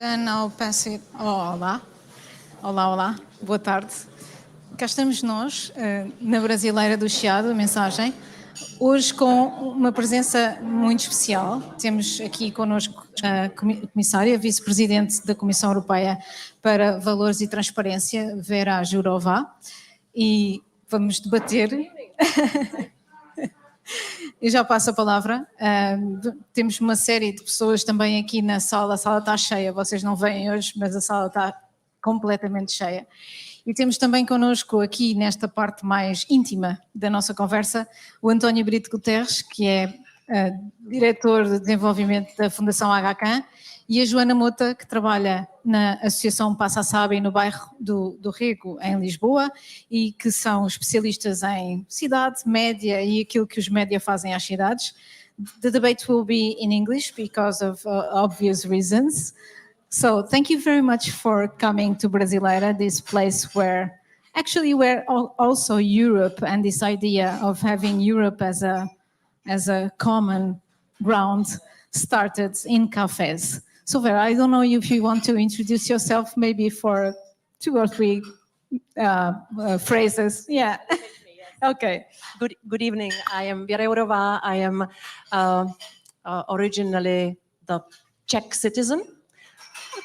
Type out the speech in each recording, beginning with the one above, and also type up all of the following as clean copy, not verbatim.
And I'll pass it. Olá, olá, boa tarde. Cá estamos nós, na Brasileira do Chiado, a mensagem, hoje com uma presença muito especial. Temos aqui connosco a comissária, vice-presidente da Comissão Europeia para Valores e Transparência, Věra Jourová, e vamos debater. Eu já passo a palavra. Temos uma série de pessoas também aqui na sala. A sala está cheia, vocês não veem hoje, mas a sala está completamente cheia. E temos também connosco aqui, nesta parte mais íntima da nossa conversa, o António Brito Guterres, que é diretor de desenvolvimento da Fundação Aga Khan, e a Joana Mouta, que trabalha na Associação Passa Sabi no bairro do Rego, em Lisboa, e que são especialistas em cidade, média e aquilo que os média fazem às cidades. The debate will be in English because of obvious reasons. So thank you very much for coming to Brasileira, this place where also Europe and this idea of having Europe as a common ground started in cafes. So Vera, I don't know if you want to introduce yourself maybe for 2 or 3 phrases. Yeah. Okay. Good evening. I am Věra Jourová. I am originally the Czech citizen,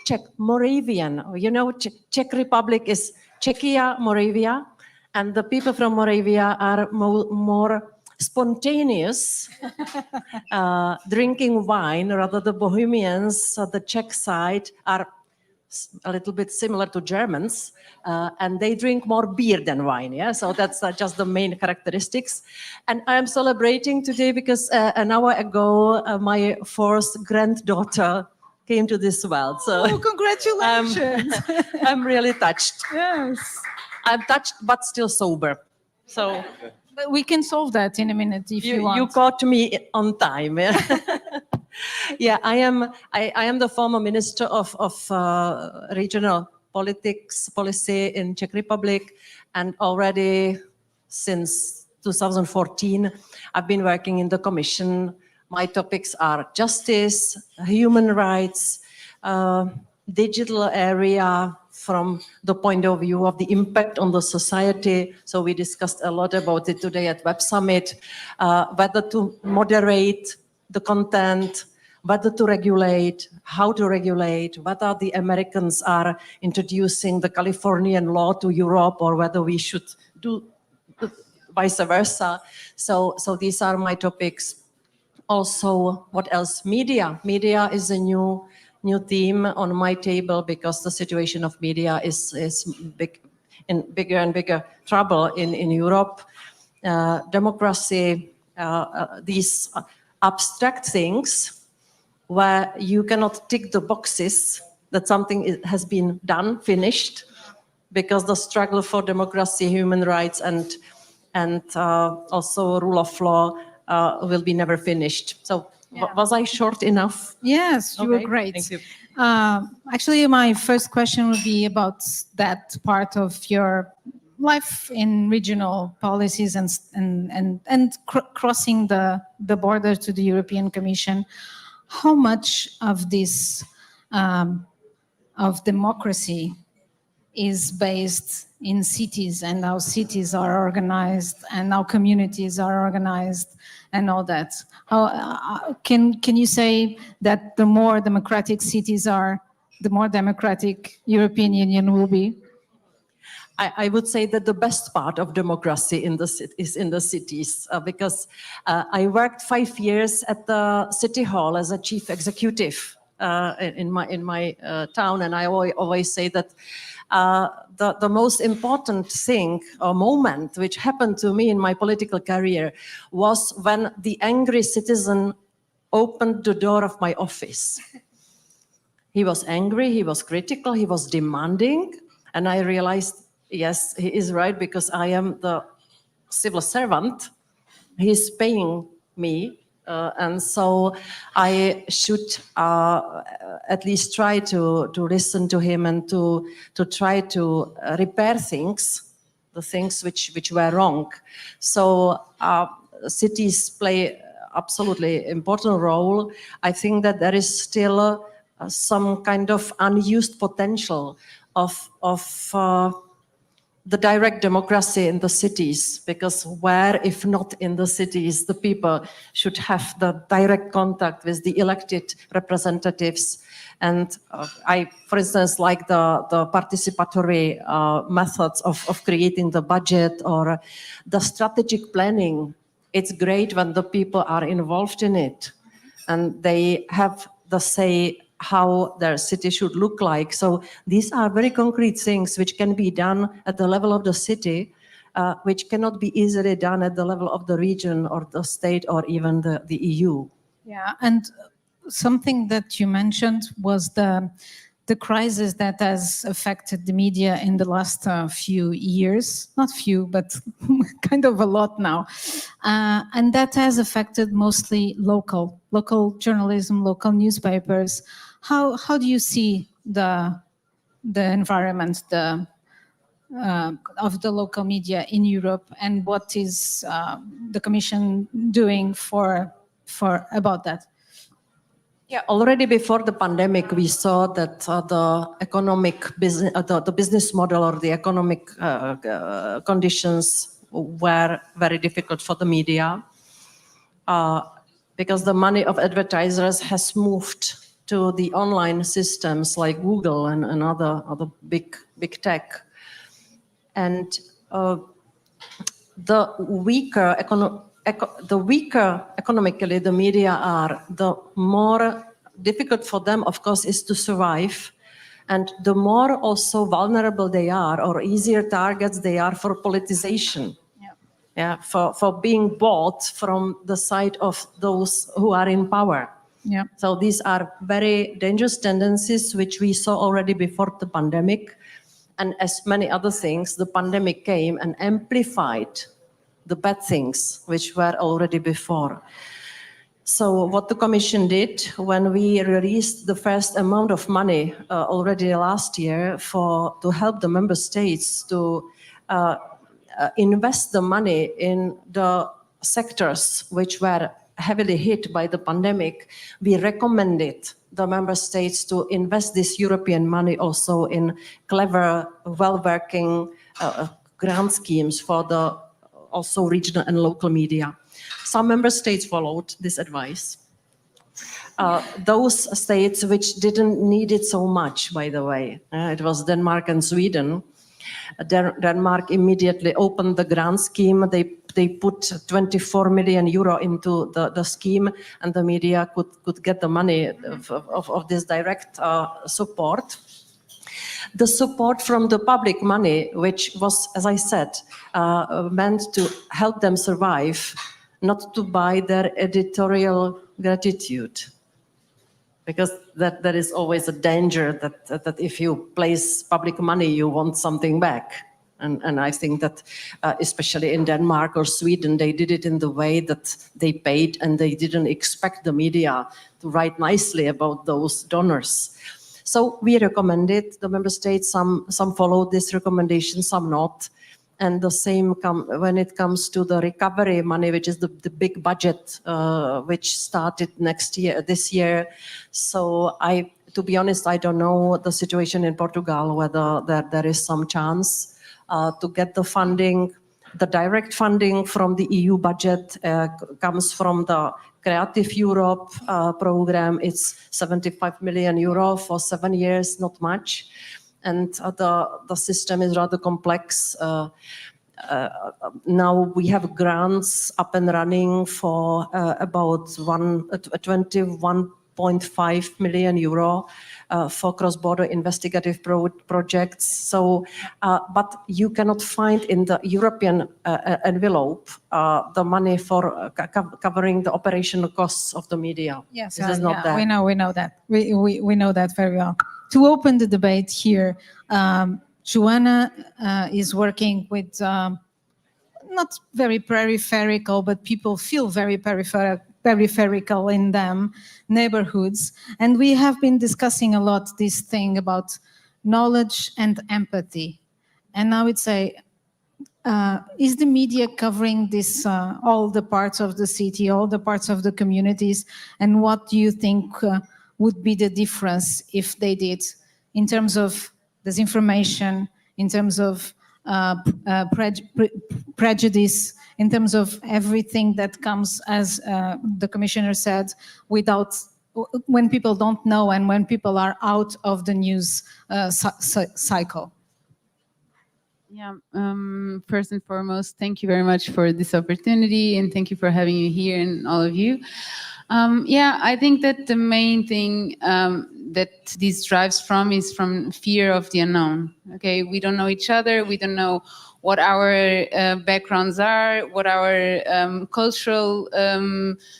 Czech Moravian. You know, Czech Republic is Czechia, Moravia, and the people from Moravia are more spontaneous, drinking wine, rather the Bohemians on the Czech side are a little bit similar to Germans, and they drink more beer than wine, yeah? So that's just the main characteristics. And I am celebrating today because an hour ago, my 4th granddaughter came to this world. So congratulations. I'm really touched. Yes. I'm touched, but still sober. So... But we can solve that in a minute if you want. You caught me on time. Yeah, yeah. I am the former minister of regional policy in Czech Republic, and already since 2014, I've been working in the Commission. My topics are justice, human rights, digital area, from the point of view of the impact on the society. So we discussed a lot about it today at Web Summit, whether to moderate the content, whether to regulate, how to regulate, whether the Americans are introducing the Californian law to Europe or whether we should do vice versa. So these are my topics. Also, what else? Media. Media is a new theme on my table because the situation of media is in bigger and bigger trouble in Europe. Democracy, these abstract things where you cannot tick the boxes that something has been done, finished, because the struggle for democracy, human rights, and also rule of law will be never finished. So. Yeah. Was I short enough? Yes, you were great. Thank you. Actually, my first question would be about that part of your life in regional policies and crossing the border to the European Commission. How much of this of democracy is based in cities, and how cities are organized and how communities are organized and all that? How, can you say that the more democratic cities are, the more democratic European Union will be? I would say that the best part of democracy is in the cities, because I worked 5 years at the City Hall as a chief executive in my town, and I always say that the most important thing or moment which happened to me in my political career was when the angry citizen opened the door of my office. He was angry, he was critical, he was demanding, and I realized, yes, he is right, because I am the civil servant. He's paying me, and so I should at least try to listen to him and to try to repair things, the things which were wrong. So cities play absolutely important role. I think that there is still some kind of unused potential of the direct democracy in the cities, because where, if not in the cities, the people should have the direct contact with the elected representatives. And I, for instance, like the participatory methods of creating the budget or the strategic planning. It's great when the people are involved in it and they have the say how their city should look like. So these are very concrete things which can be done at the level of the city, which cannot be easily done at the level of the region or the state or even the EU. Yeah, and something that you mentioned was the crisis that has affected the media in the last few years, not few, but kind of a lot now. And that has affected mostly local journalism, local newspapers. How do you see the environment of the local media in Europe, and what is the Commission doing for about that? Yeah, already before the pandemic, we saw that the economic business, the business model or the economic conditions were very difficult for the media, because the money of advertisers has moved to the online systems like Google and other big tech, and the weaker economically the media are, the more difficult for them, of course, is to survive, and the more also vulnerable they are, or easier targets they are for politicization. Yeah, for being bought from the side of those who are in power. Yeah. So these are very dangerous tendencies which we saw already before the pandemic. And as many other things, the pandemic came and amplified the bad things which were already before. So what the Commission did when we released the first amount of money already last year to help the member states to invest the money in the sectors which were heavily hit by the pandemic, we recommended the member states to invest this European money also in clever, well-working grant schemes for the also regional and local media. Some member states followed this advice. Those states which didn't need it so much, by the way, it was Denmark and Sweden. Denmark immediately opened the grant scheme. They put 24 million euro into the scheme, and the media could get the money of this direct support. The support from the public money, which was, as I said, meant to help them survive, not to buy their editorial gratitude. Because that is always a danger that if you place public money, you want something back. And I think that especially in Denmark or Sweden, they did it in the way that they paid and they didn't expect the media to write nicely about those donors. So we recommended the member states, some followed this recommendation, some not. And the same when it comes to the recovery money, which is the big budget, which started this year. So to be honest, I don't know the situation in Portugal, whether there is some chance to get the funding. The direct funding from the EU budget comes from the Creative Europe program. It's 75 million euro for 7 years, not much. And the system is rather complex. Now we have grants up and running for about 21.5 million euro for cross-border investigative projects. So, but you cannot find in the European envelope the money for covering the operational costs of the media. Yes, this is not there. We know that. We know that very well. To open the debate here, Joana is working with not very peripheral, but people feel very peripheral in them, neighborhoods. And we have been discussing a lot this thing about knowledge and empathy. And I would say, is the media covering this, all the parts of the city, all the parts of the communities? And what do you think would be the difference if they did in terms of disinformation, in terms of prejudice, in terms of everything that comes, as the commissioner said, when people don't know and when people are out of the news cycle? Yeah, first and foremost, thank you very much for this opportunity, and thank you for having me here and all of you. Yeah, I think that the main thing that this drives from is from fear of the unknown. Okay, we don't know each other, we don't know what our backgrounds are, what our cultural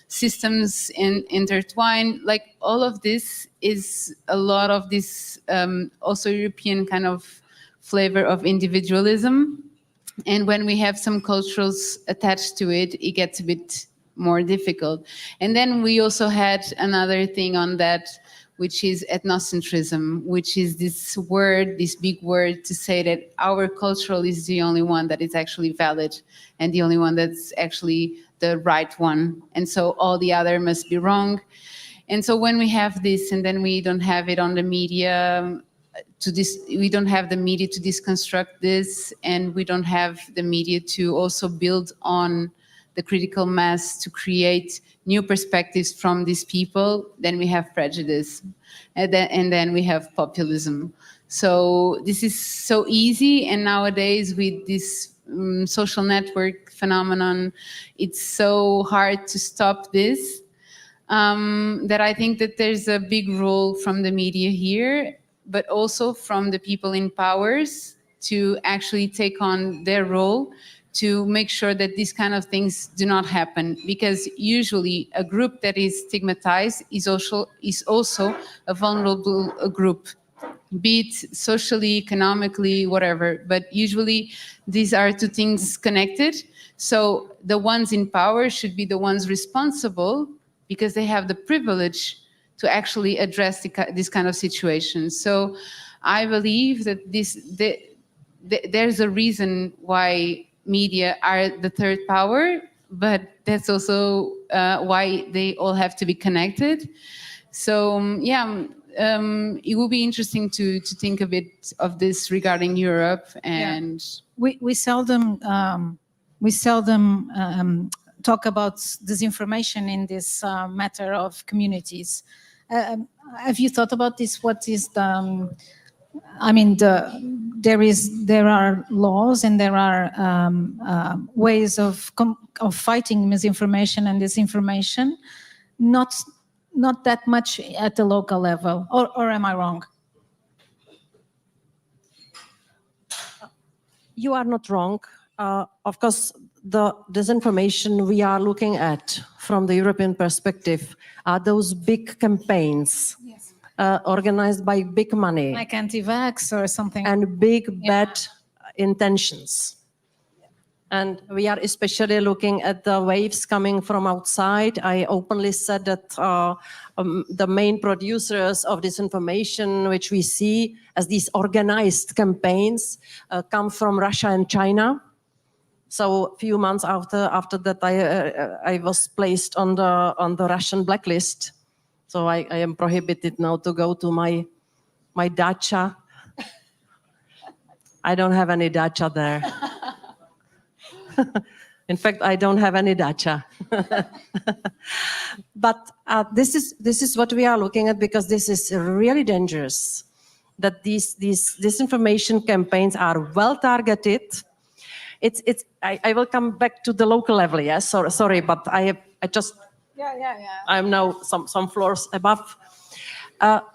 systems intertwine. Like all of this is a lot of this also European kind of flavor of individualism. And when we have some cultures attached to it, it gets a bit more difficult. And then we also had another thing on that, which is ethnocentrism, which is this word, this big word to say that our cultural is the only one that is actually valid and the only one that's actually the right one. And so all the other must be wrong. And so when we have this and then we don't have it on the media, we don't have the media to deconstruct this, and we don't have the media to also build on the critical mass to create new perspectives from these people, then we have prejudice, and then we have populism. So this is so easy, and nowadays with this social network phenomenon, it's so hard to stop this, that I think that there's a big role from the media here, but also from the people in powers to actually take on their role to make sure that these kind of things do not happen. Because usually a group that is stigmatized is also a vulnerable group, be it socially, economically, whatever. But usually these are two things connected. So the ones in power should be the ones responsible because they have the privilege to actually address this kind of situation. So I believe that there's a reason why media are the third power, but that's also why they all have to be connected. So it will be interesting to think a bit of this regarding Europe. And we seldom talk about disinformation in this matter of communities. Have you thought about this? What is the? I mean, there are laws and there are ways of fighting misinformation and disinformation, not that much at the local level, or am I wrong? You are not wrong. Of course, the disinformation we are looking at from the European perspective are those big campaigns. Yes. Organized by big money. Like anti-vax or something. And big bad intentions. And we are especially looking at the waves coming from outside. I openly said that the main producers of disinformation, which we see as these organized campaigns, come from Russia and China. So a few months after that, I was placed on the Russian blacklist. So I am prohibited now to go to my dacha. I don't have any dacha there. In fact, I don't have any dacha. But this is what we are looking at, because this is really dangerous, that these disinformation campaigns are well targeted. I will come back to the local level. Yes, sorry, but I just I'm now some floors above.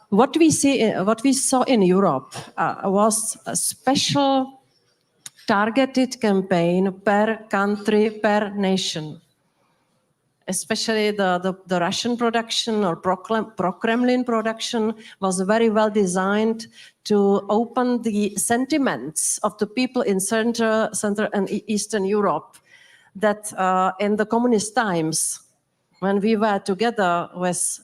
What we saw in Europe was a special targeted campaign per country, per nation. Especially the Russian production or pro-Kremlin production was very well designed to open the sentiments of the people in Central and Eastern Europe that in the communist times, when we were together with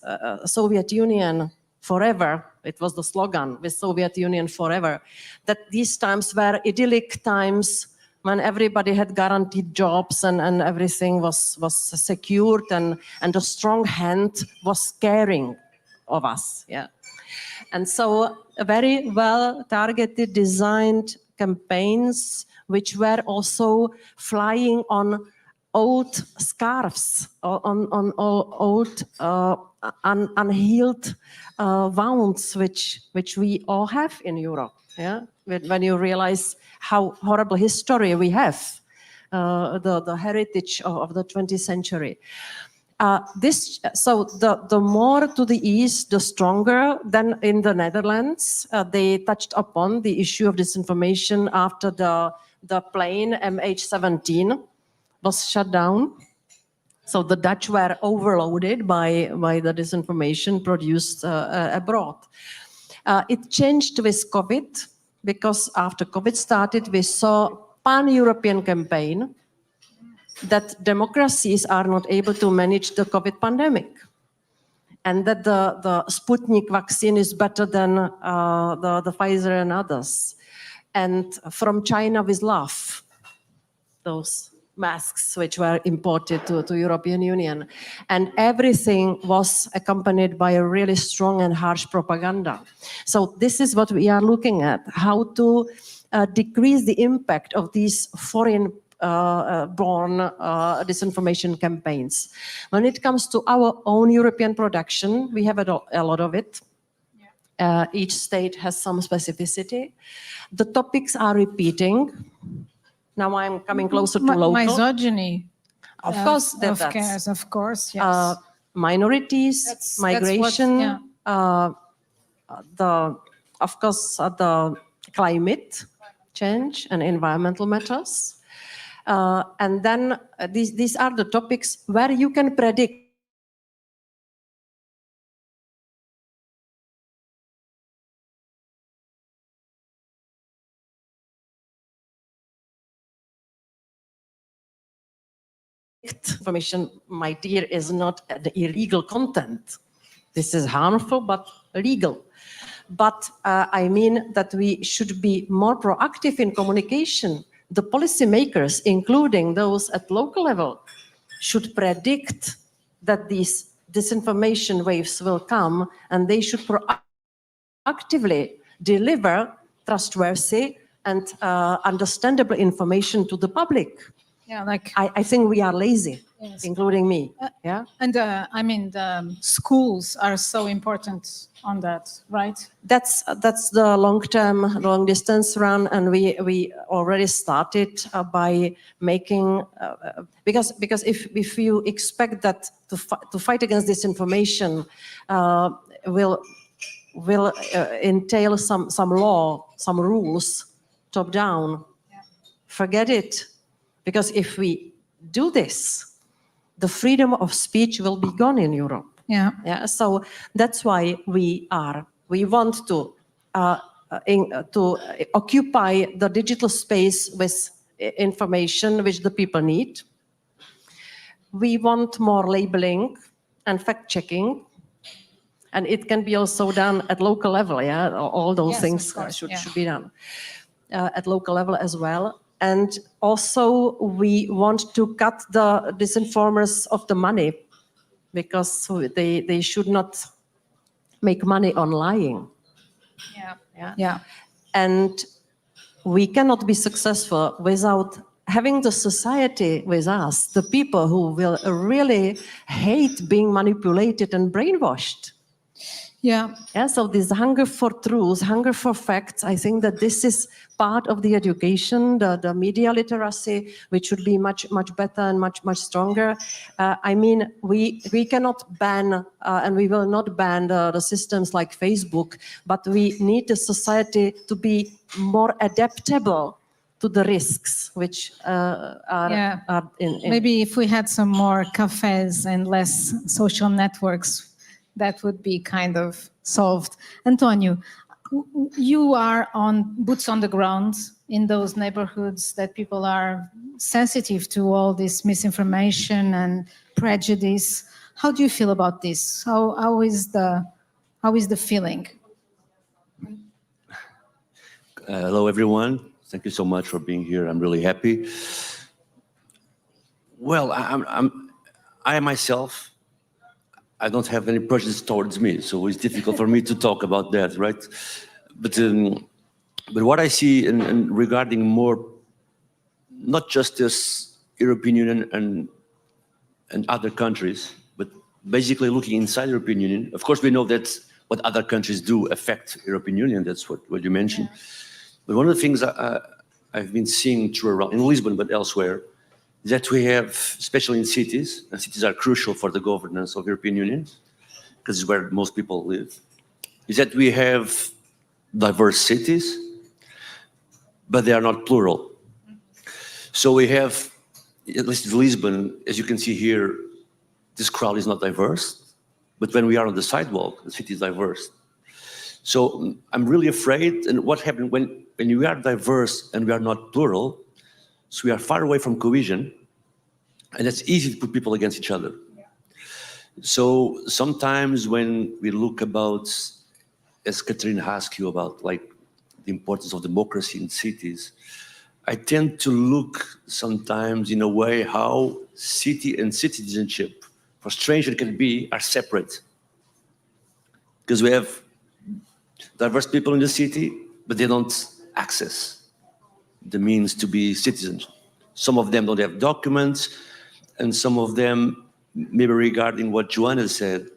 Soviet Union forever, it was the slogan, with Soviet Union forever, that these times were idyllic times when everybody had guaranteed jobs and everything was secured and a strong hand was caring of us. Yeah. And so very well targeted, designed campaigns, which were also flying on old scarves, on old unhealed wounds, which we all have in Europe. Yeah, when you realize how horrible history we have, the heritage of the 20th century. So the more to the east, the stronger. Then in the Netherlands, they touched upon the issue of disinformation after the plane MH17 was shut down. So the Dutch were overloaded by the disinformation produced abroad. It changed with COVID, because after COVID started, we saw pan-European campaign that democracies are not able to manage the COVID pandemic, and that the Sputnik vaccine is better than the Pfizer and others. And from China with love, those masks which were imported to European Union. And everything was accompanied by a really strong and harsh propaganda. So this is what we are looking at, how to decrease the impact of these foreign born disinformation campaigns. When it comes to our own European production, we have a lot of it. Each state has some specificity. The topics are repeating. Now I'm coming closer to local. Misogyny. Of course, Of course, yes. Minorities, migration, the climate change and environmental matters. And then these are the topics where you can predict information, my dear, is not the illegal content. This is harmful, but legal. But I mean that we should be more proactive in communication. The policymakers, including those at local level, should predict that these disinformation waves will come, and they should proactively deliver trustworthy and understandable information to the public. Yeah, like I think we are lazy, yes, including me. Yeah, and I mean the schools are so important on that, right? That's the long-term, long-distance run, and we already started by making because if you expect that to fight against disinformation will entail some law, some rules, top down, forget it. Because if we do this, the freedom of speech will be gone in Europe. Yeah. Yeah. So that's why we want to occupy the digital space with information which the people need. We want more labeling and fact-checking, and it can be also done at local level, yeah? All those Yes, things of course, should yeah. be done at local level as well. And also we want to cut the disinformers of the money, because they should not make money on lying. Yeah. And we cannot be successful without having the society with us, the people who will really hate being manipulated and brainwashed. Yeah. Yeah, so this hunger for truth, hunger for facts, I think that this is part of the education, the media literacy, which should be much better and much stronger. I mean, we cannot ban, and we will not ban the systems like Facebook, but we need the society to be more adaptable to the risks which are in. Maybe if we had some more cafes and less social networks, that would be kind of solved. Antonio, you are on boots on the ground in those neighborhoods that people are sensitive to all this misinformation and prejudice. How do you feel about this? How is the feeling? Hello, everyone. Thank you so much for being here. I'm really happy. Well, I myself, I don't have any prejudice towards me, so it's difficult for me to talk about that, right? But what I see in regarding more, not just this European Union and other countries, but basically looking inside the European Union. Of course, we know that what other countries do affect European Union. That's what you mentioned. Yeah. But one of the things I've been seeing around in Lisbon, but elsewhere, is that we have, especially in cities, and cities are crucial for the governance of the European Union, because it's where most people live, is that we have diverse cities, but they are not plural. So we have, at least in Lisbon, as you can see here, this crowd is not diverse, but when we are on the sidewalk, the city is diverse. So I'm really afraid, and what happens when we are diverse and we are not plural, so we are far away from cohesion, and it's easy to put people against each other. Yeah. So sometimes when we look about, as Catherine asked you about, like the importance of democracy in cities, I tend to look sometimes in a way how city and citizenship, for strange it can be, are separate. Because we have diverse people in the city, but they don't access the means to be citizens. Some of them don't have documents, and some of them, maybe regarding what Joana said,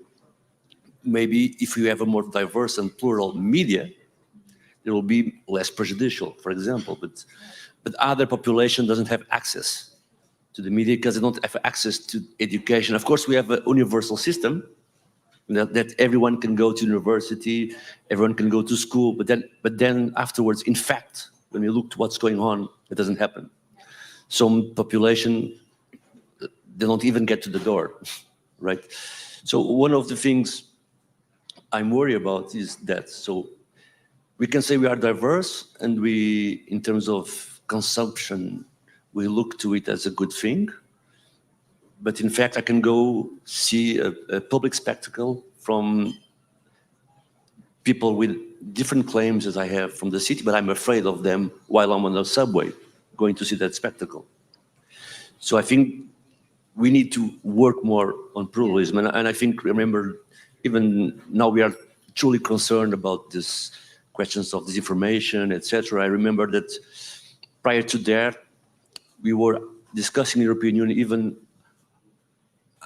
maybe if you have a more diverse and plural media, it will be less prejudicial, for example. But other population doesn't have access to the media because they don't have access to education. Of course, we have a universal system that everyone can go to university, everyone can go to school, but then afterwards, in fact, when you look to what's going on, it doesn't happen. Some population, they don't even get to the door, right? So one of the things I'm worried about is that. So we can say we are diverse, and we, in terms of consumption, we look to it as a good thing. But in fact, I can go see a public spectacle from people with different claims as I have from the city, but I'm afraid of them while I'm on the subway going to see that spectacle. So I think we need to work more on pluralism. And I think, remember, even now we are truly concerned about these questions of disinformation, etc. I remember that prior to that, we were discussing the European Union, even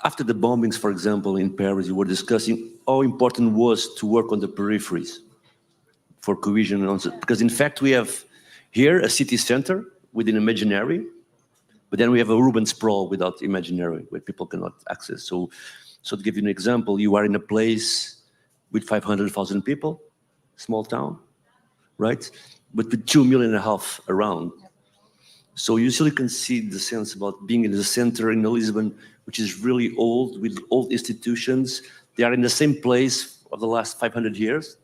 after the bombings, for example, in Paris, we were discussing how important it was to work on the peripheries for cohesion. Because in fact, we have here a city center with an imaginary, but then we have a urban sprawl without imaginary, where people cannot access. So to give you an example, you are in a place with 500,000 people, small town, right? But with 2.5 million around. So you still can see the sense about being in the center in Lisbon, which is really old, with old institutions. They are in the same place of the last 500 years.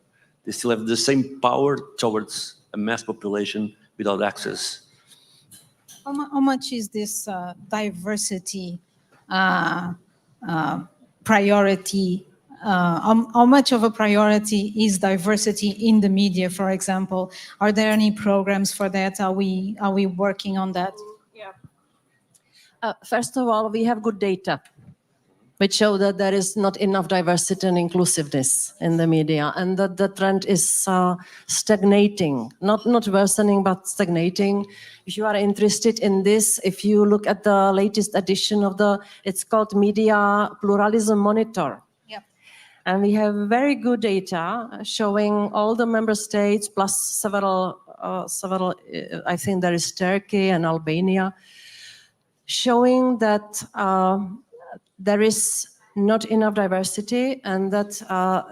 They still have the same power towards a mass population without access. How much is this diversity priority? How much of a priority is diversity in the media, for example? Are there any programs for that? Are we working on that? First of all, we have good data which show that there is not enough diversity and inclusiveness in the media, and that the trend is stagnating, not worsening, but stagnating. If you are interested in this, if you look at the latest edition of it's called Media Pluralism Monitor. Yep. And we have very good data showing all the member states plus several, I think there is Turkey and Albania, showing that there is not enough diversity, and that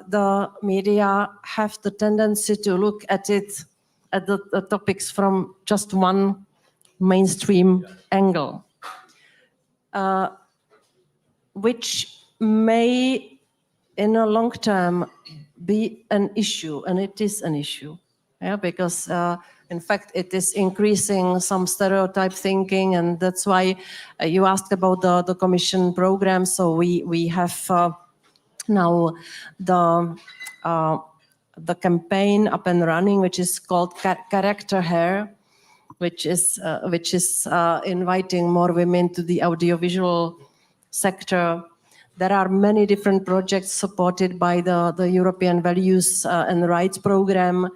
the media have the tendency to look at the topics from just one mainstream angle, which may, in a long term, be an issue, and it is an issue, because in fact, it is increasing some stereotype thinking, and that's why you asked about the Commission program. So we have now the campaign up and running, which is called Character Hair, which is inviting more women to the audiovisual sector. There are many different projects supported by the European Values and Rights Program.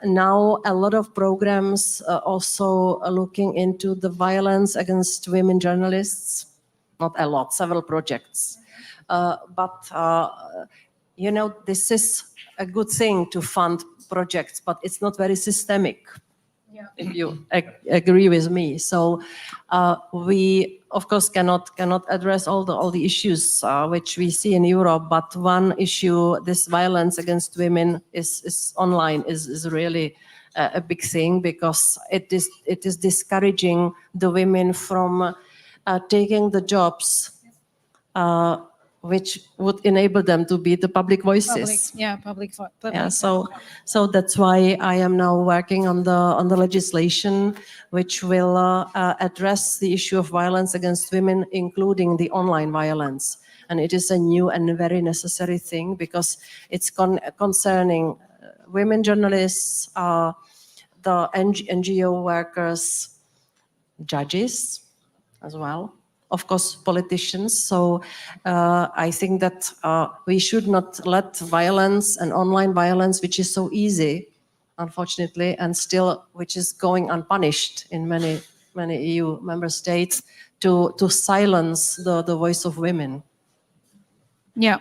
Now a lot of programs also looking into the violence against women journalists. Not a lot, several projects. You know, this is a good thing to fund projects, but it's not very systemic. Yeah. If you agree with me. So we, of course, cannot address all the issues which we see in Europe, but one issue, this violence against women is online, is really a big thing, because it is discouraging the women from taking the jobs which would enable them to be the public voices. Public. Yeah, so that's why I am now working on the legislation which will address the issue of violence against women, including the online violence. And it is a new and very necessary thing, because it's concerning women journalists, the NGO workers, judges as well, of course, politicians. So I think that we should not let violence and online violence, which is so easy, unfortunately, and still which is going unpunished in many EU member states, to silence the voice of women. Yeah.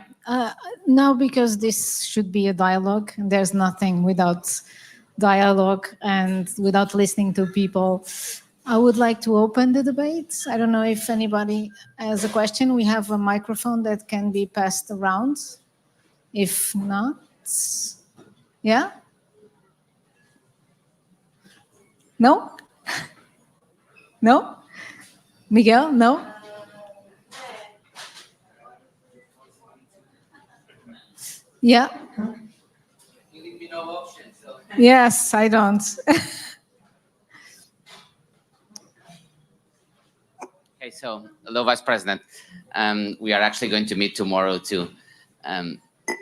Now, because this should be a dialogue, there's nothing without dialogue and without listening to people. I would like to open the debate. I don't know if anybody has a question. We have a microphone that can be passed around. If not, yeah? No? No? Miguel, no? Yeah? You leave me no option, so. Yes, I don't. Okay, so hello, Vice President. We are actually going to meet tomorrow too.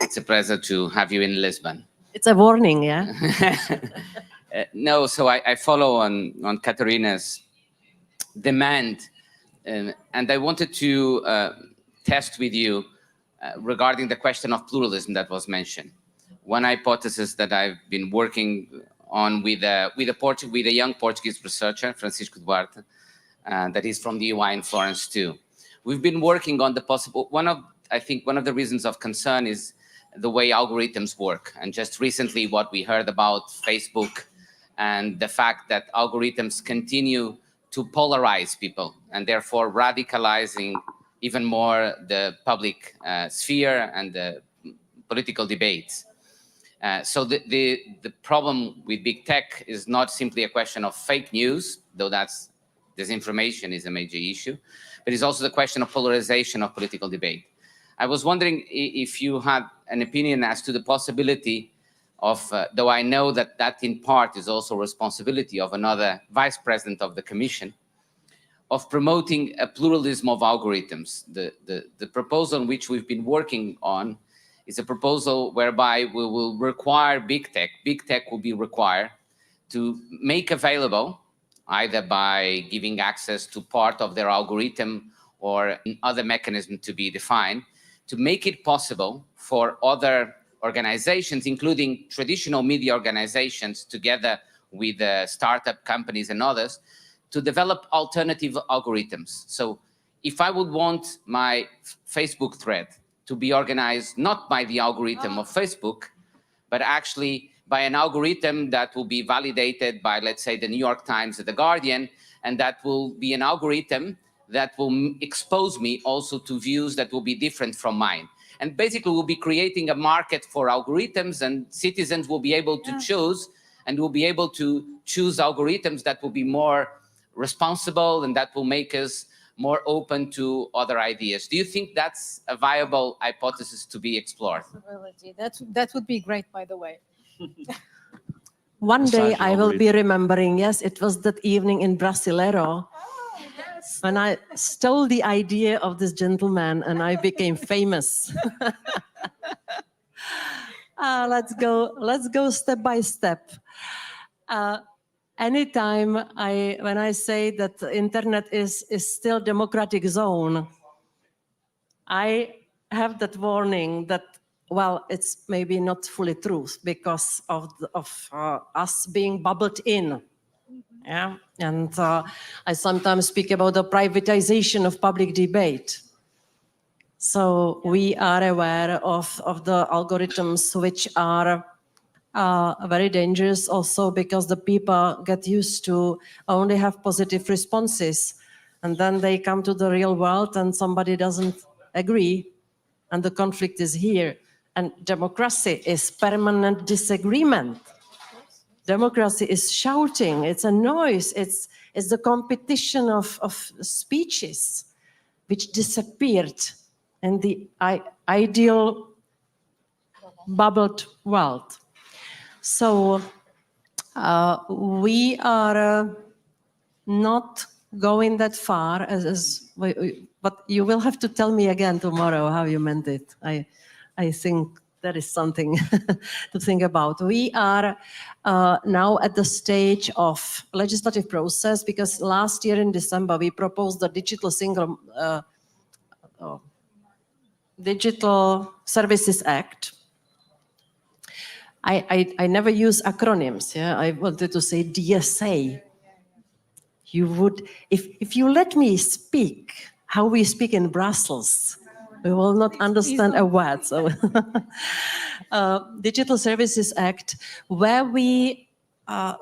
It's a pleasure to have you in Lisbon. It's a warning, yeah? No, so I follow on Katarina's demand, and I wanted to test with you regarding the question of pluralism that was mentioned. One hypothesis that I've been working on with a young Portuguese researcher, Francisco Duarte, that is from the UI in Florence too. We've been working on the possible, I think one of the reasons of concern is the way algorithms work. And just recently what we heard about Facebook and the fact that algorithms continue to polarize people and therefore radicalizing even more the public sphere and the political debates. So the problem with big tech is not simply a question of fake news, though disinformation is a major issue, but it's also the question of polarization of political debate. I was wondering if you had an opinion as to the possibility of, though I know that that in part is also responsibility of another vice president of the Commission, of promoting a pluralism of algorithms. The proposal on which we've been working on is a proposal whereby we will require big tech will be required to make available, either by giving access to part of their algorithm or other mechanism to be defined, to make it possible for other organizations, including traditional media organizations, together with startup companies and others, to develop alternative algorithms. So if I would want my Facebook thread to be organized not by the algorithm of Facebook, but actually by an algorithm that will be validated by, let's say, the New York Times or the Guardian, and that will be an algorithm that will expose me also to views that will be different from mine. And basically we'll be creating a market for algorithms, and citizens will be able to choose, and will be able to choose algorithms that will be more responsible and that will make us more open to other ideas. Do you think that's a viable hypothesis to be explored? That would be great, by the way. One day I will be algorithm. remembering, yes, it was that evening in Brasileiro when I stole the idea of this gentleman and I became famous. Let's go step by step. Anytime when I say that the internet is still democratic zone, I have that warning that, well, it's maybe not fully true because of us being bubbled in. Yeah, and I sometimes speak about the privatization of public debate. So we are aware of the algorithms which are very dangerous also because the people get used to only have positive responses, and then they come to the real world and somebody doesn't agree and the conflict is here. And democracy is permanent disagreement. Democracy is shouting, it's a noise, it's the competition of speeches which disappeared in the ideal bubbled world. So we are not going that far, but you will have to tell me again tomorrow how you meant it. I think that is something to think about. We are now at the stage of legislative process because last year in December we proposed the Digital Services Act. I never use acronyms. Yeah, I wanted to say DSA. You would, if you let me speak how we speak in Brussels, we will not understand a word. So, Digital Services Act, where we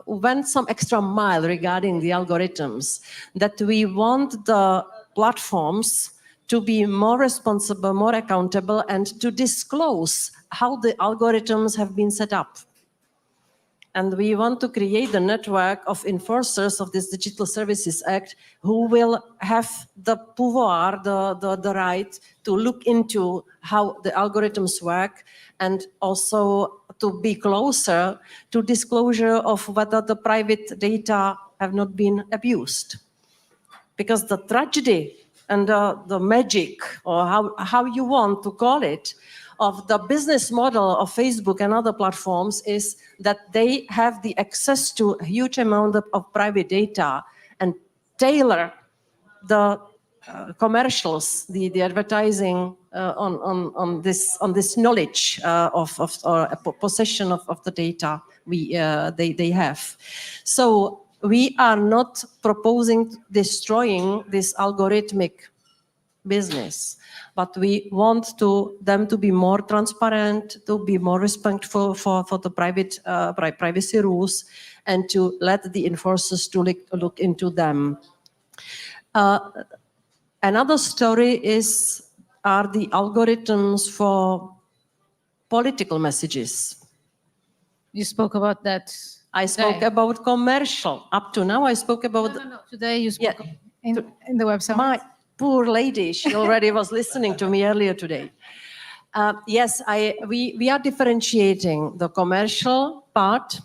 went some extra mile regarding the algorithms, that we want the platforms to be more responsible, more accountable, and to disclose how the algorithms have been set up. And we want to create a network of enforcers of this Digital Services Act who will have the pouvoir, the right to look into how the algorithms work and also to be closer to disclosure of whether the private data have not been abused. Because the tragedy and the magic, or how you want to call it, of the business model of Facebook and other platforms is that they have the access to a huge amount of private data and tailor the commercials, the advertising on this knowledge of possession of the data they have. So we are not proposing destroying this algorithmic business, but we want them to be more transparent, to be more respectful for the privacy rules, and to let the enforcers to look into them. Another story are the algorithms for political messages. You spoke about that. I spoke about commercial. Up to now, I spoke about... No. Today you spoke in the website. My poor lady, she already was listening to me earlier today. Yes, we are differentiating the commercial part,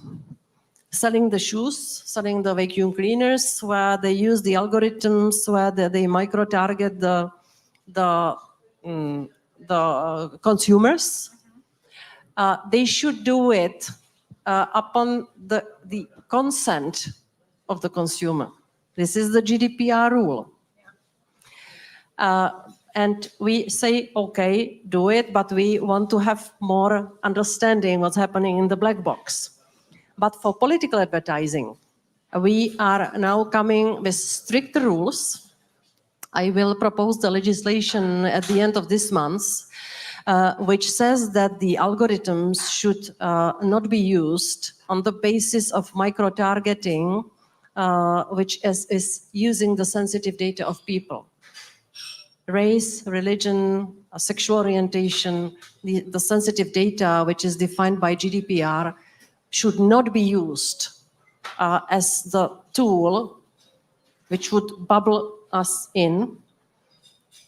selling the shoes, selling the vacuum cleaners, where they use the algorithms, where they micro-target the consumers. They should do it upon the consent of the consumer. This is the GDPR rule. And we say, okay, do it, but we want to have more understanding what's happening in the black box. But for political advertising, we are now coming with strict rules. I will propose the legislation at the end of this month, which says that the algorithms should not be used on the basis of micro-targeting, which is using the sensitive data of people. Race, religion, sexual orientation, the sensitive data, which is defined by GDPR, should not be used as the tool which would bubble us in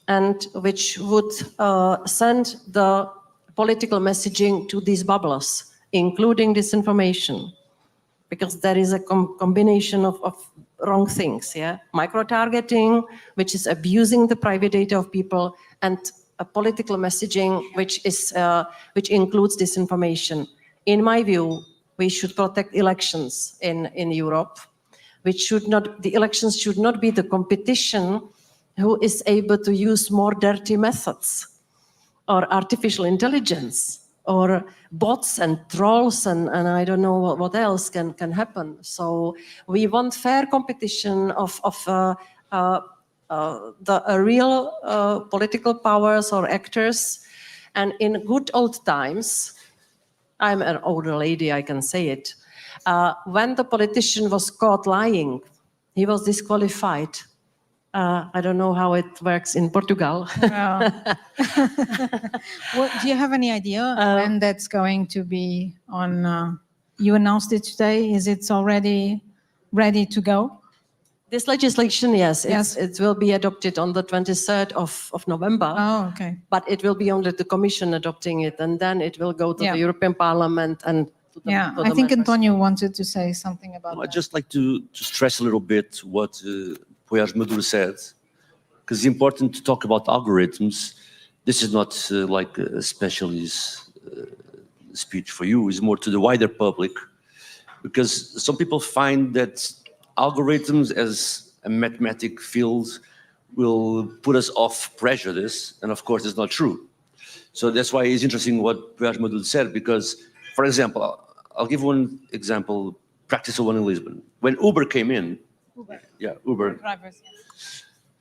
and which would send the political messaging to these bubblers, including disinformation, because there is a combination of wrong things, yeah? Micro-targeting, which is abusing the private data of people, and a political messaging, which includes disinformation. In my view, we should protect elections in Europe. The elections should not be the competition who is able to use more dirty methods or artificial intelligence or bots and trolls and I don't know what else can happen. So we want fair competition of the real political powers or actors. And in good old times, I'm an older lady, I can say it, when the politician was caught lying, he was disqualified. I don't know how it works in Portugal. Well, do you have any idea when that's going to be on? You announced it today. Is it already ready to go? This legislation, yes. It will be adopted on the 23rd of November. Oh, okay. But it will be only the Commission adopting it, and then it will go to the European Parliament and to the I think António wanted to say something about that. I'd just like to stress a little bit what Věra Jourová said, because it's important to talk about algorithms. This is not like a specialist speech for you, it's more to the wider public, because some people find that algorithms as a mathematic field will put us off prejudice, and of course it's not true. So that's why it's interesting what Věra Jourová said, because, for example, I'll give one example, practical one in Lisbon. When Uber came in, Uber Drivers,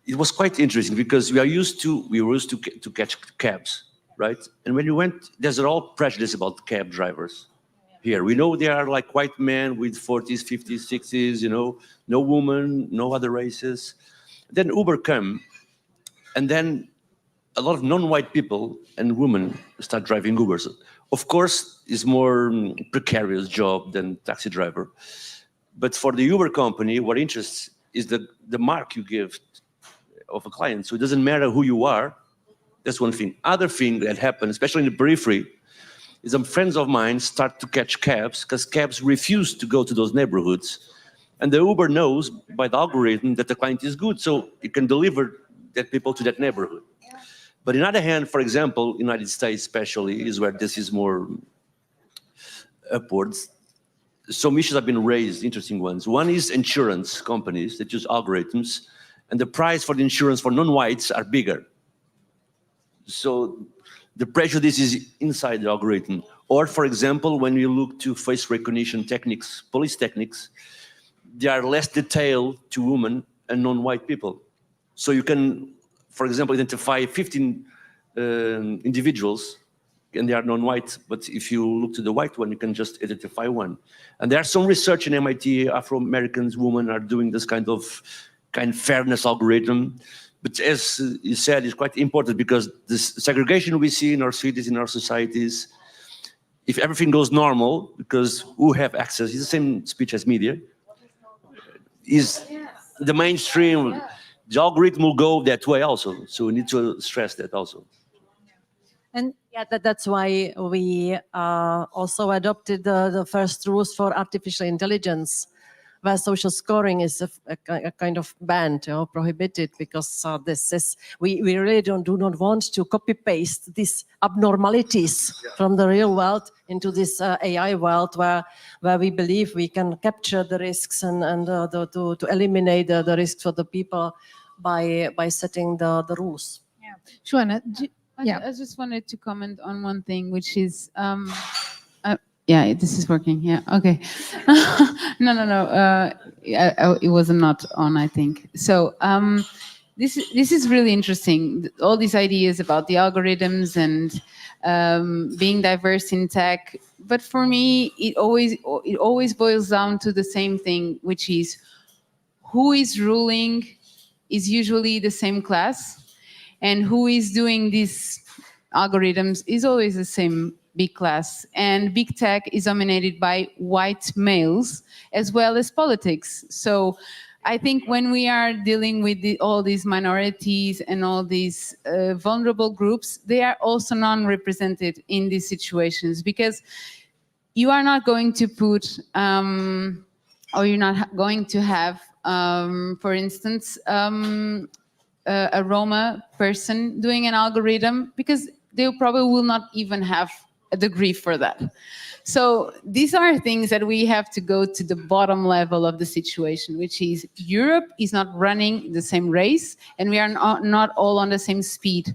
it was quite interesting because we were used to catch cabs, right? And when you went, there's all prejudice about cab drivers. Here, we know they are like white men with 40s, 50s, 60s, you know, no woman, no other races. Then Uber came, and then a lot of non-white people and women start driving Ubers. Of course, it's more precarious job than taxi driver. But for the Uber company, what interests is the mark you give of a client. So it doesn't matter who you are. That's one thing. Other thing that happened, especially in the periphery, is some friends of mine start to catch cabs because cabs refuse to go to those neighborhoods. And the Uber knows by the algorithm that the client is good, so it can deliver that people to that neighborhood. But on the other hand, for example, United States especially is where this is more upwards. Some issues have been raised, interesting ones. One is insurance companies that use algorithms, and the price for the insurance for non-whites are bigger. So the prejudice is inside the algorithm. Or, for example, when you look to face recognition techniques, police techniques, they are less detailed to women and non-white people. So you can, for example, identify 15 individuals, and they are non-white, but if you look to the white one, you can just identify one. And there's some research in MIT, Afro-Americans, women are doing this kind of fairness algorithm. But as you said, it's quite important because this segregation we see in our cities, in our societies, if everything goes normal, because who have access, it's the same speech as media, is the mainstream, the algorithm will go that way also. So we need to stress that also. And Yeah, that's why we also adopted the first rules for artificial intelligence, where social scoring is a kind of banned or prohibited, because this is we really do not want to copy paste these abnormalities from the real world into this AI world where we believe we can capture the risks and to eliminate the risks for the people by setting the rules. Yeah. Joana, I just wanted to comment on one thing, which is, yeah, this is working. Yeah, okay. No. It was not on, I think. So this is really interesting. All these ideas about the algorithms and being diverse in tech. But for me, it always boils down to the same thing, which is who is ruling is usually the same class. And who is doing these algorithms is always the same big class. And big tech is dominated by white males as well as politics. So I think when we are dealing with all these minorities and all these vulnerable groups, they are also non-represented in these situations, because you are not going to put, or you're not going to have, for instance, a Roma person doing an algorithm, because they probably will not even have a degree for that. So these are things that we have to go to the bottom level of the situation, which is Europe is not running the same race, and we are not all on the same speed.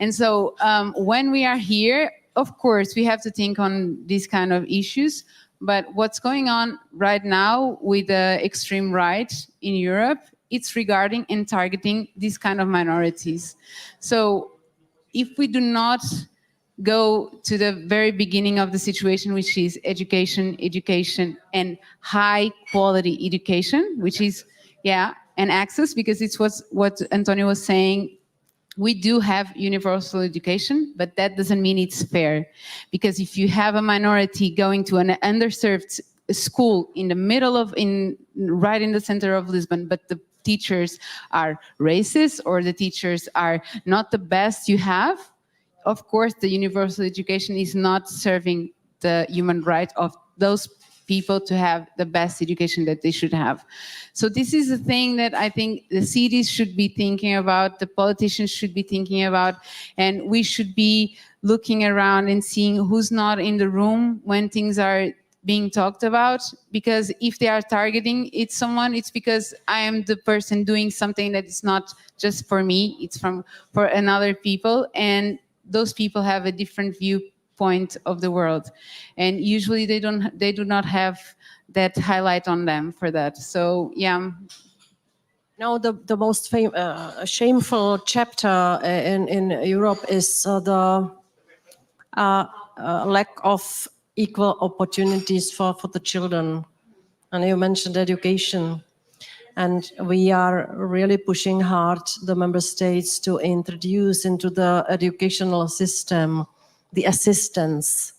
And so when we are here, of course, we have to think on these kind of issues. But what's going on right now with the extreme right in Europe, it's regarding and targeting these kind of minorities. So if we do not go to the very beginning of the situation, which is education, and high quality education, which is, and access, because it's what Antonio was saying. We do have universal education, but that doesn't mean it's fair. Because if you have a minority going to an underserved school in the middle of, right in the center of Lisbon, but the teachers are racist or the teachers are not the best you have, of course, the universal education is not serving the human right of those people to have the best education that they should have. So this is a thing that I think the cities should be thinking about, the politicians should be thinking about, and we should be looking around and seeing who's not in the room when things are being talked about, because if they are targeting someone, it's because I am the person doing something that is not just for me, it's for another people, and those people have a different viewpoint of the world, and usually they do not have that highlight on them for that. So yeah. Now the most shameful chapter in Europe is the lack of equal opportunities for the children. And you mentioned education. And we are really pushing hard the member states to introduce into the educational system the assistance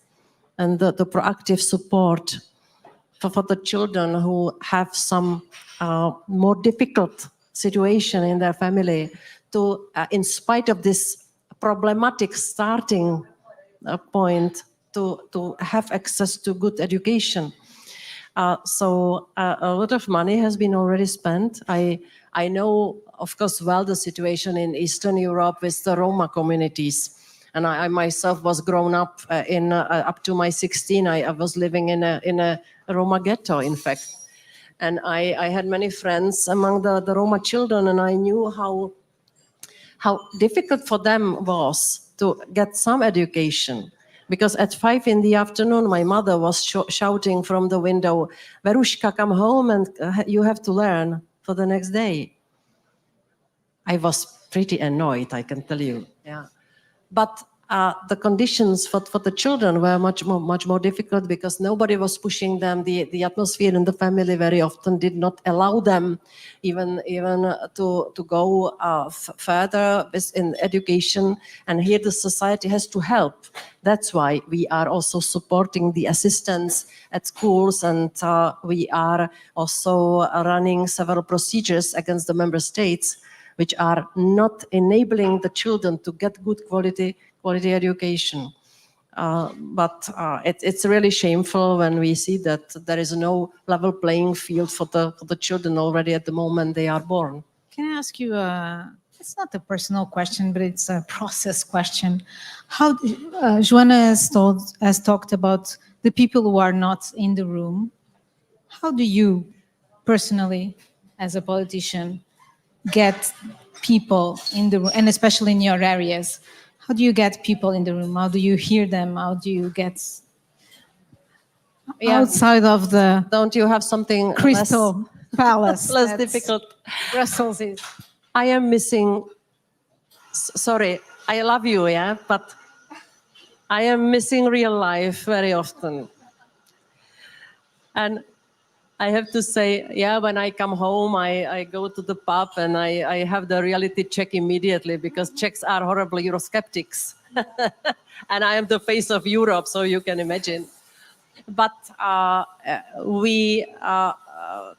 and the proactive support for the children who have some more difficult situation in their family, to, in spite of this problematic starting point, to have access to good education. So a lot of money has been already spent. I know, of course, well the situation in Eastern Europe with the Roma communities. And I myself was grown up up to my 16. I was living in a Roma ghetto, in fact. And I had many friends among the Roma children, and I knew how difficult for them was to get some education. Because at 5 in the afternoon, my mother was shouting from the window, "Verushka, come home and you have to learn for the next day." I was pretty annoyed, I can tell you. Yeah, but the conditions for the children were much more difficult, because nobody was pushing them. The atmosphere in the family very often did not allow them even to go further in education. And here the society has to help. That's why we are also supporting the assistance at schools, and we are also running several procedures against the member states which are not enabling the children to get good quality education. But it's really shameful when we see that there is no level playing field for the children already at the moment they are born. Can I ask you, it's not a personal question, but it's a process question. How Joana has talked about the people who are not in the room. How do you personally, as a politician, get people in the room, and especially in your areas? How do you get people in the room? How do you hear them? How do you get outside of the Don't you have something crystal palace? less that's difficult? Brussels is. I am missing, sorry, I love you, yeah, but I am missing real life very often. And I have to say, yeah, when I come home, I go to the pub and I have the reality check immediately because Czechs are horrible Eurosceptics. And I am the face of Europe, so you can imagine. But I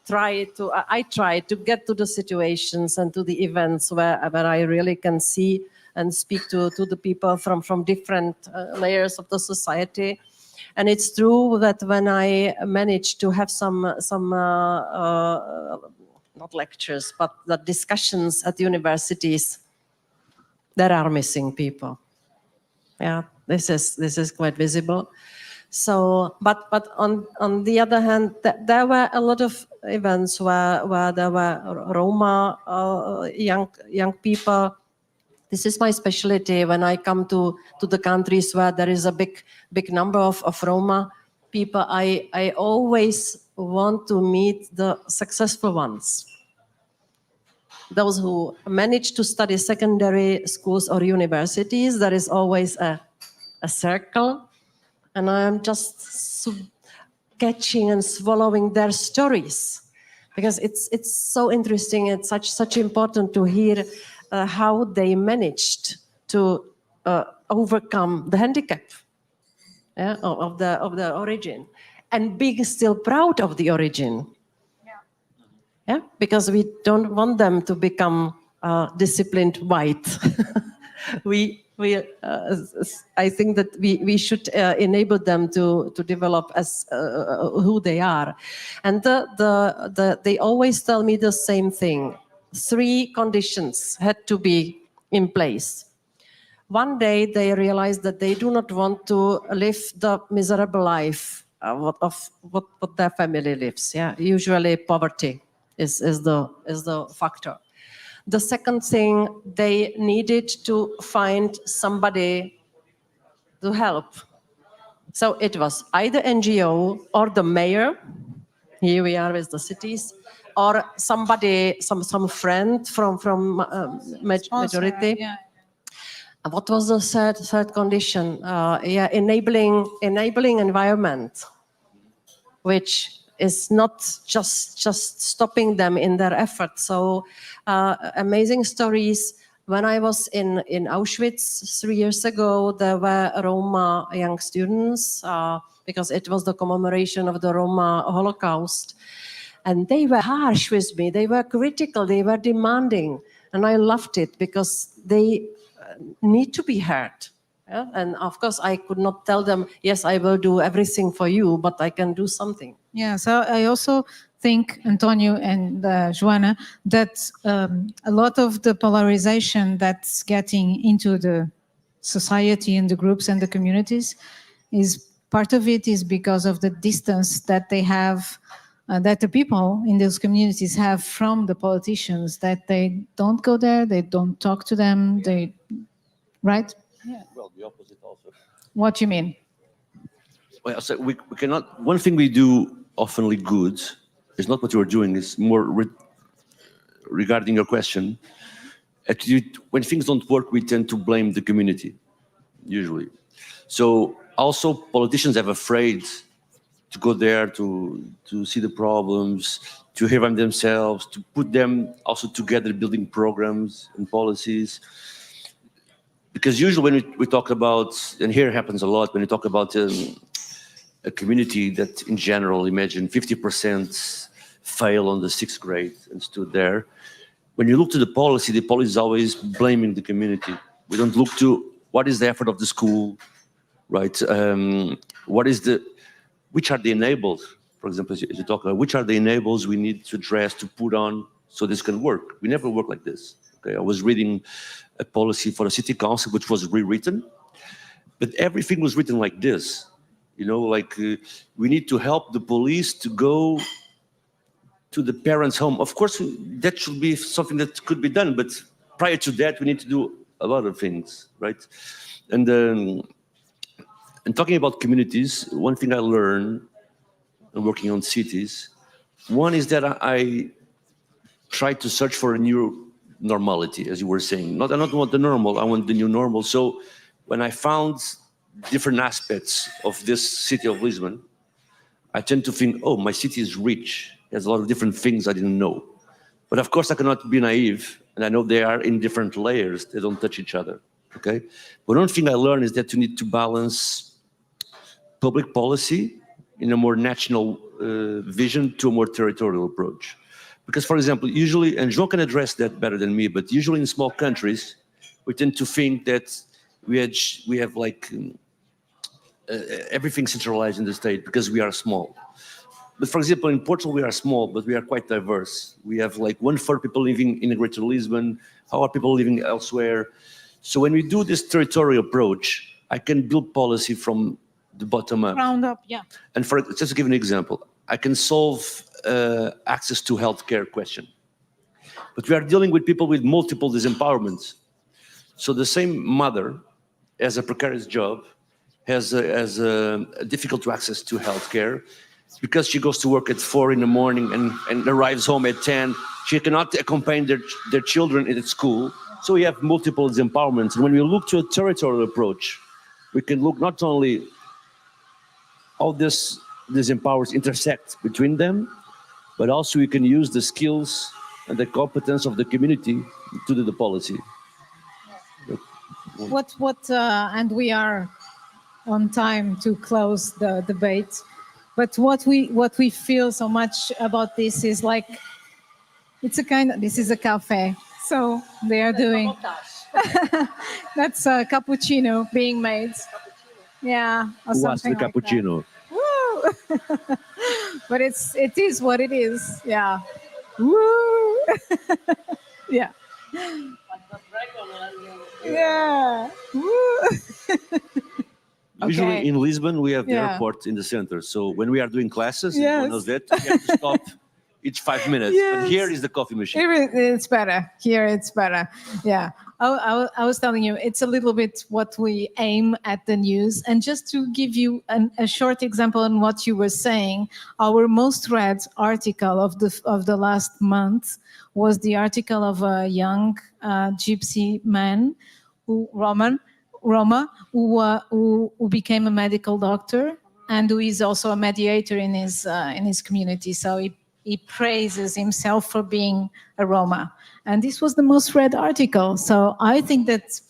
try to get to the situations and to the events where I really can see and speak to the people from different layers of the society. And it's true that when I manage to have some not lectures, but the discussions at universities, there are missing people. Yeah, this is quite visible. So, but on the other hand, there were a lot of events where there were Roma young people. This is my specialty when I come to the countries where there is a big number of Roma people. I always want to meet the successful ones. Those who manage to study secondary schools or universities, there is always a circle. And I am just catching and swallowing their stories because it's so interesting. It's such important to hear how they managed to overcome the handicap of the origin and being still proud of the origin. Yeah, because we don't want them to become disciplined white. I think that we should enable them to develop as who they are. And they always tell me the same thing. 3 conditions had to be in place. One day they realized that they do not want to live the miserable life of what their family lives. Yeah, usually poverty is the factor. The second thing, they needed to find somebody to help. So it was either NGO or the mayor. Here we are with the cities, or somebody, some friend from majority. Yeah. What was the third condition? Enabling environment, which is not just stopping them in their efforts. So amazing stories. When I was in Auschwitz 3 years ago, there were Roma young students because it was the commemoration of the Roma Holocaust. And they were harsh with me. They were critical. They were demanding. And I loved it because they need to be heard. Yeah? And of course, I could not tell them, yes, I will do everything for you, but I can do something. Yeah, so I also think, Antonio and Joana, that a lot of the polarization that's getting into the society and the groups and the communities is part of it is because of the distance that they have, that the people in those communities have from the politicians, that they don't go there, they don't talk to them, right? Yeah. Well, the opposite also. What do you mean? Well, so we cannot, one thing we do oftenly good is not what you are doing, it's more regarding your question. When things don't work, we tend to blame the community, usually. So also politicians are afraid to go there to see the problems, to hear them themselves, to put them also together building programs and policies. Because usually when we talk about, and here it happens a lot, when we talk about a community that in general, imagine 50% fail on the 6th grade and stood there. When you look to the policy is always blaming the community. We don't look to what is the effort of the school, right? Which are the enablers? For example, as you talk about, which are the enablers we need to address, to put on, so this can work? We never work like this. Okay, I was reading a policy for the city council, which was rewritten, but everything was written like this. You know, like we need to help the police to go to the parents' home. Of course, that should be something that could be done, but prior to that, we need to do a lot of things, right? And talking about communities, one thing I learned working on cities, one is that I try to search for a new normality, as you were saying. I don't want the normal, I want the new normal. So when I found different aspects of this city of Lisbon, I tend to think, oh, my city is rich. There's a lot of different things I didn't know. But of course, I cannot be naive, and I know they are in different layers. They don't touch each other, okay? But one thing I learned is that you need to balance public policy in a more national vision to a more territorial approach. Because, for example, usually, and João can address that better than me, but usually in small countries, we tend to think that we have like everything centralized in the state because we are small. But for example, in Portugal, we are small, but we are quite diverse. We have like 1/3 people living in Greater Lisbon. How are people living elsewhere? So when we do this territorial approach, I can build policy from the bottom up. Round up, yeah. And just to give an example, I can solve access to healthcare question. But we are dealing with people with multiple disempowerments. So the same mother has a precarious job, has difficult access to healthcare, because she goes to work at 4 in the morning and arrives home at 10. She cannot accompany their children at school. So we have multiple disempowerments. And when we look to a territorial approach, we can look not only how these empowers intersect between them, but also we can use the skills and the competence of the community to do the policy. And we are on time to close the debate. But what we feel so much about this is like, this is a cafe. So they are doing, that's a cappuccino being made. Yeah, or Who asked something the like cappuccino? that. Woo! But it is what it is. Yeah. Woo! Yeah. Yeah. Woo! Usually Okay. in Lisbon, we have the Yeah. airport in the center. So when we are doing classes, Yes. everyone knows that, we have to stop each 5 minutes. Yes. And here is the coffee machine. It's better. Here it's better. Yeah. I was telling you, it's a little bit what we aim at the news. And just to give you a short example on what you were saying, our most read article of the last month was the article of a young gypsy man, Roma, who became a medical doctor and who is also a mediator in his community. So he praises himself for being a Roma. And this was the most read article. So I think that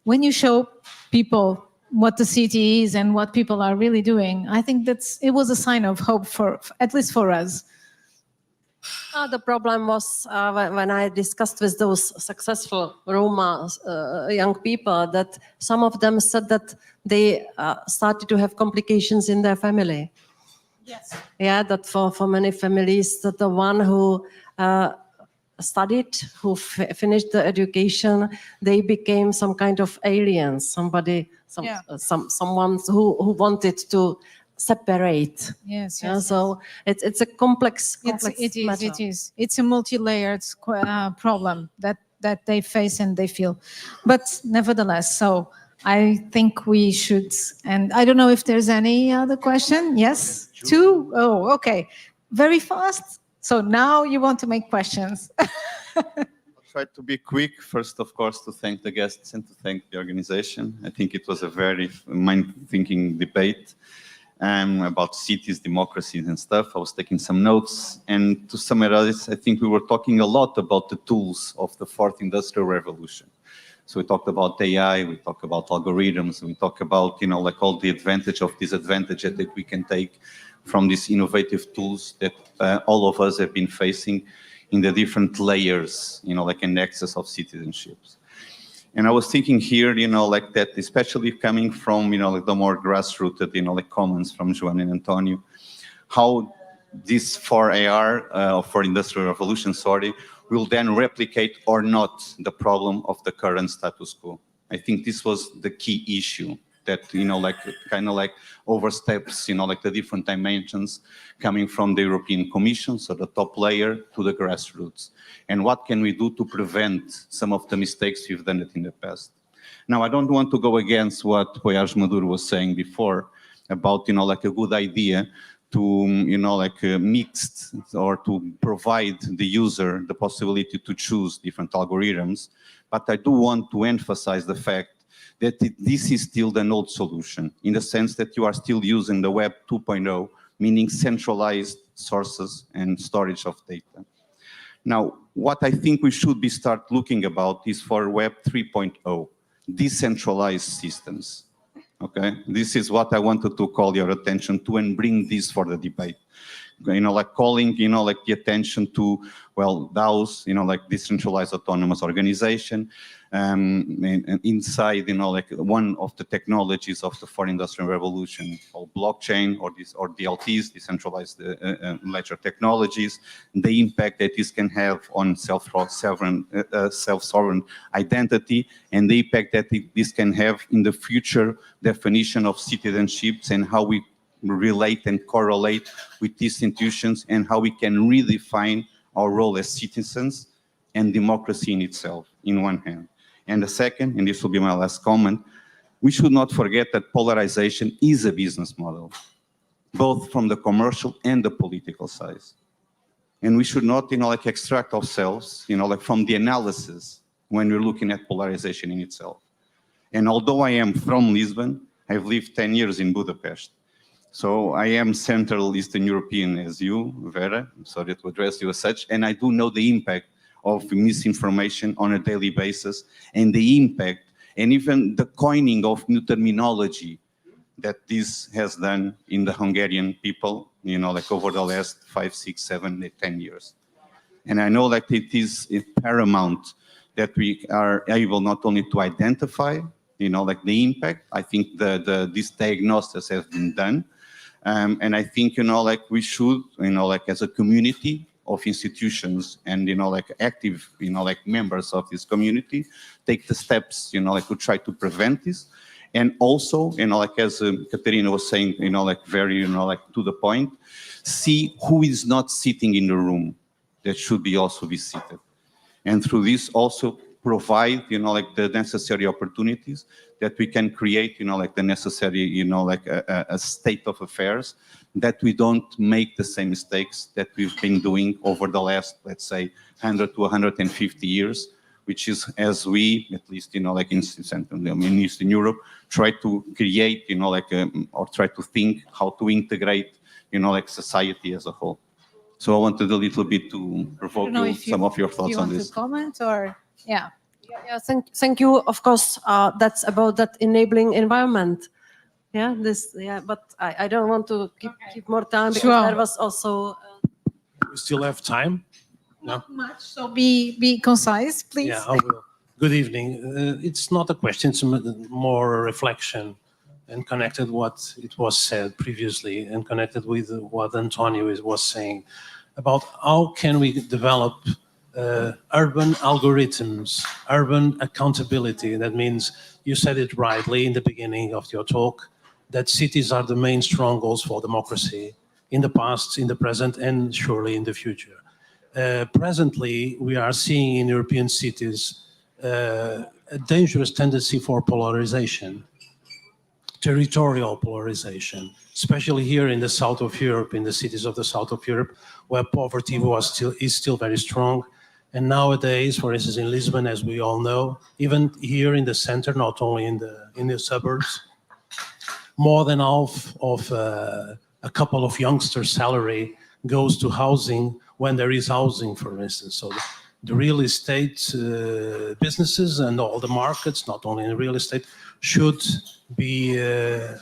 when you show people what the city is and what people are really doing, I think it was a sign of hope for at least for us. The problem was when I discussed with those successful Roma young people that some of them said that they started to have complications in their family. Yes. Yeah, that for many families, that the one who studied, who finished the education, they became some kind of aliens, someone who wanted to separate. Yes. Yeah, so it's a complex matter. It is. It's a multi-layered problem that they face and they feel. But nevertheless, so I think we should, and I don't know if there's any other question. Yes? Two? Oh, okay. Very fast. So now you want to make questions. I'll try to be quick. First, of course, to thank the guests and to thank the organization. I think it was a very mind-thinking debate about cities, democracies and stuff. I was taking some notes. And to summarize, I think we were talking a lot about the tools of the fourth industrial revolution. So we talked about AI, we talked about algorithms, we talked about, like all the advantage of disadvantage that we can take from these innovative tools that all of us have been facing in the different layers, like an access of citizenships. And I was thinking here, like that, especially coming from, like the more grassroots, like comments from Joana and Antonio, how this 4AR, for Industrial Revolution, will then replicate or not the problem of the current status quo. I think this was the key issue that, like kind of like oversteps, like the different dimensions coming from the European Commission, so the top layer, to the grassroots. And what can we do to prevent some of the mistakes we've done in the past? Now, I don't want to go against what Voyage Maduro was saying before about, like a good idea to, mix or to provide the user the possibility to choose different algorithms. But I do want to emphasize the fact that this is still an old solution, in the sense that you are still using the Web 2.0, meaning centralized sources and storage of data. Now, what I think we should be start looking about is for Web 3.0, decentralized systems. Okay, this is what I wanted to call your attention to and bring this for the debate. Like calling, like the attention to, well, DAOs, like decentralized autonomous organization, and inside, like one of the technologies of the fourth industrial revolution, called blockchain or DLTs, decentralized ledger technologies, the impact that this can have on self-sovereign identity, and the impact that this can have in the future definition of citizenships and how we relate and correlate with these institutions, and how we can redefine our role as citizens and democracy in itself, in one hand. And the second, and this will be my last comment, we should not forget that polarization is a business model, both from the commercial and the political side. And we should not, like extract ourselves, like from the analysis when we're looking at polarization in itself. And although I am from Lisbon, I've lived 10 years in Budapest. So I am Central Eastern European as you, Vera, I'm sorry to address you as such, and I do know the impact of misinformation on a daily basis, and the impact, and even the coining of new terminology that this has done in the Hungarian people, like over the last 5, 6, 7, 8, 10 years. And I know that it is paramount that we are able not only to identify, like the impact. I think this diagnosis has been done. And I think, like we should, like as a community of institutions and, like active, like members of this community, take the steps, like to try to prevent this. And also, like as Katerina was saying, like very, like to the point, see who is not sitting in the room that should be also be seated. And through this also provide, like the necessary opportunities that we can create, like the necessary, like a state of affairs, that we don't make the same mistakes that we've been doing over the last, let's say, 100 to 150 years, which is as we, at least, like in Central, in Eastern Europe, try to create, like, or try to think how to integrate, like society as a whole. So I wanted a little bit to provoke some of your thoughts on this. To comment or, yeah. Yeah, thank you. Of course, that's about that enabling environment. Yeah, but I don't want to keep more time, because there was also. We still have time. Not much, so be concise, please. Yeah, I will. Good evening. It's not a question; it's more a reflection, and connected what it was said previously, and connected with what Antonio was saying about how can we develop urban algorithms, urban accountability. That means, you said it rightly in the beginning of your talk, that cities are the main strongholds for democracy in the past, in the present, and surely in the future. Presently, we are seeing in European cities a dangerous tendency for polarization, territorial polarization, especially here in the south of Europe, in the cities of the south of Europe, where poverty is still very strong. And nowadays, for instance, in Lisbon, as we all know, even here in the center, not only in the suburbs, more than half of a couple of youngsters' salary goes to housing, when there is housing, for instance. So the real estate businesses and all the markets, not only in real estate, should be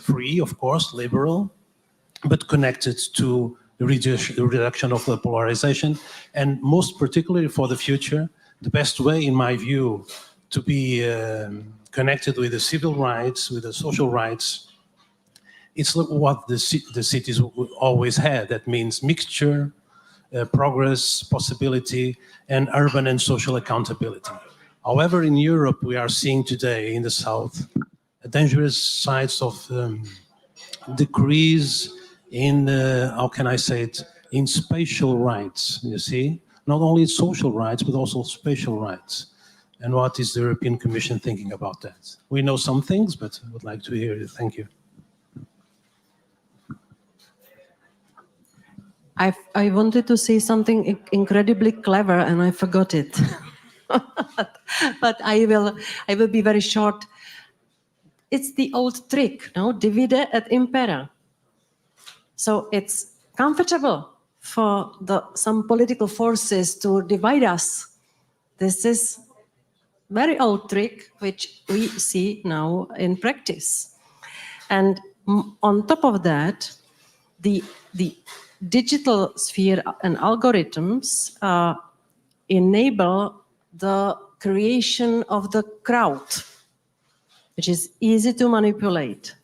free, of course, liberal, but connected to the reduction of the polarization. And most particularly for the future, the best way, in my view, to be connected with the civil rights, with the social rights. It's what the cities always had. That means mixture, progress, possibility, and urban and social accountability. However, in Europe, we are seeing today in the South dangerous sides of decrease in, how can I say it, in spatial rights, you see? Not only social rights, but also spatial rights. And what is the European Commission thinking about that? We know some things, but I would like to hear you. Thank you. I wanted to say something incredibly clever and I forgot it. But I will be very short. It's the old trick, no? Divide et impera. So it's comfortable for some political forces to divide us. This is very old trick which we see now in practice. And on top of that, the digital sphere and algorithms enable the creation of the crowd, which is easy to manipulate.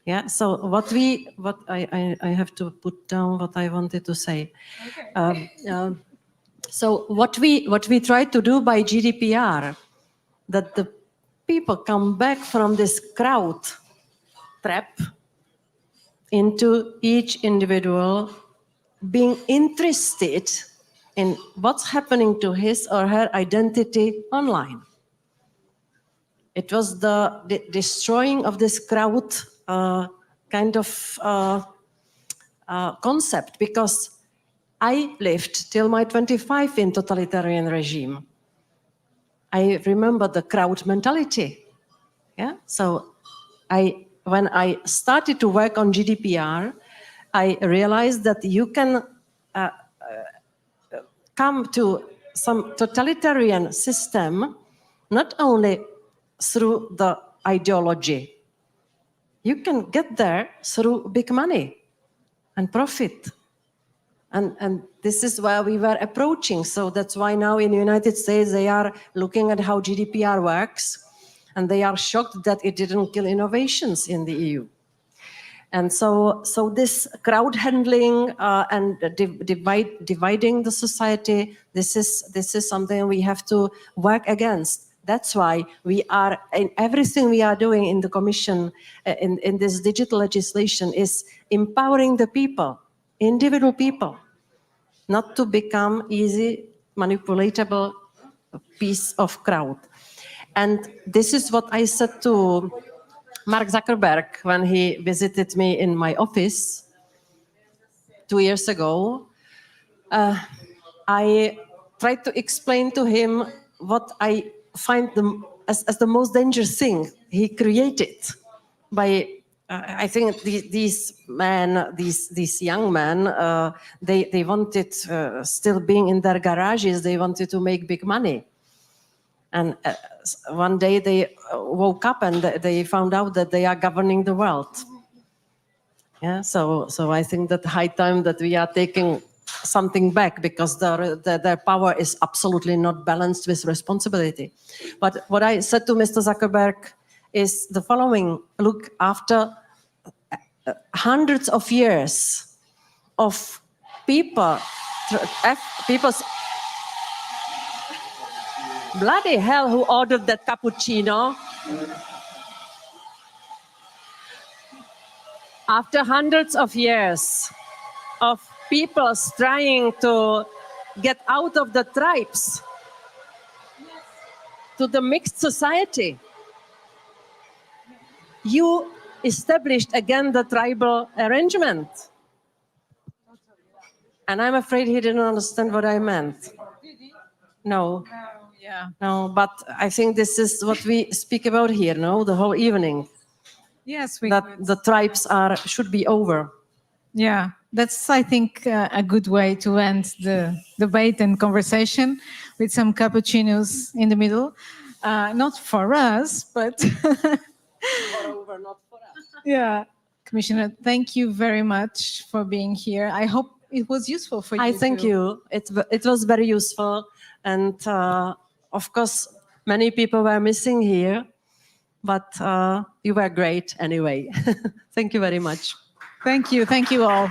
Yeah, so what I have to put down what I wanted to say. Okay. So what we try to do by GDPR, that the people come back from this crowd trap into each individual being interested in what's happening to his or her identity online. It was the destroying of this crowd kind of concept, because I lived till my 25 in totalitarian regime. I remember the crowd mentality. Yeah, so when I started to work on GDPR, I realized that you can come to some totalitarian system not only through the ideology. You can get there through big money and profit. And this is where we were approaching. So that's why now in the United States, they are looking at how GDPR works, and they are shocked that it didn't kill innovations in the EU. And so this crowd handling and dividing the society, this is something we have to work against. That's why we are, in everything we are doing in the Commission, in this digital legislation, is empowering the people, individual people, not to become easy, manipulatable piece of crowd. And this is what I said to Mark Zuckerberg when he visited me in my office 2 years ago. I tried to explain to him what I find as the most dangerous thing he created by, I think these young men, they wanted, still being in their garages, they wanted to make big money. And one day they woke up and they found out that they are governing the world. Yeah, so I think that high time that we are taking something back, because their power is absolutely not balanced with responsibility. But what I said to Mr. Zuckerberg is the following: look, after hundreds of years of people's bloody hell, who ordered that cappuccino? After hundreds of years of people trying to get out of the tribes to the mixed society, you established again the tribal arrangement. And I'm afraid he didn't understand what I meant. No. Yeah. No, but I think this is what we speak about here, no? The whole evening. Yes, the tribes should be over. Yeah, that's, I think, a good way to end the debate and conversation, with some cappuccinos in the middle. Not for us, but Moreover, not for us. Yeah. Commissioner, thank you very much for being here. I hope it was useful for you. I thank you. It was very useful. And of course, Many people were missing here, but you were great anyway. Thank you very much. Thank you all.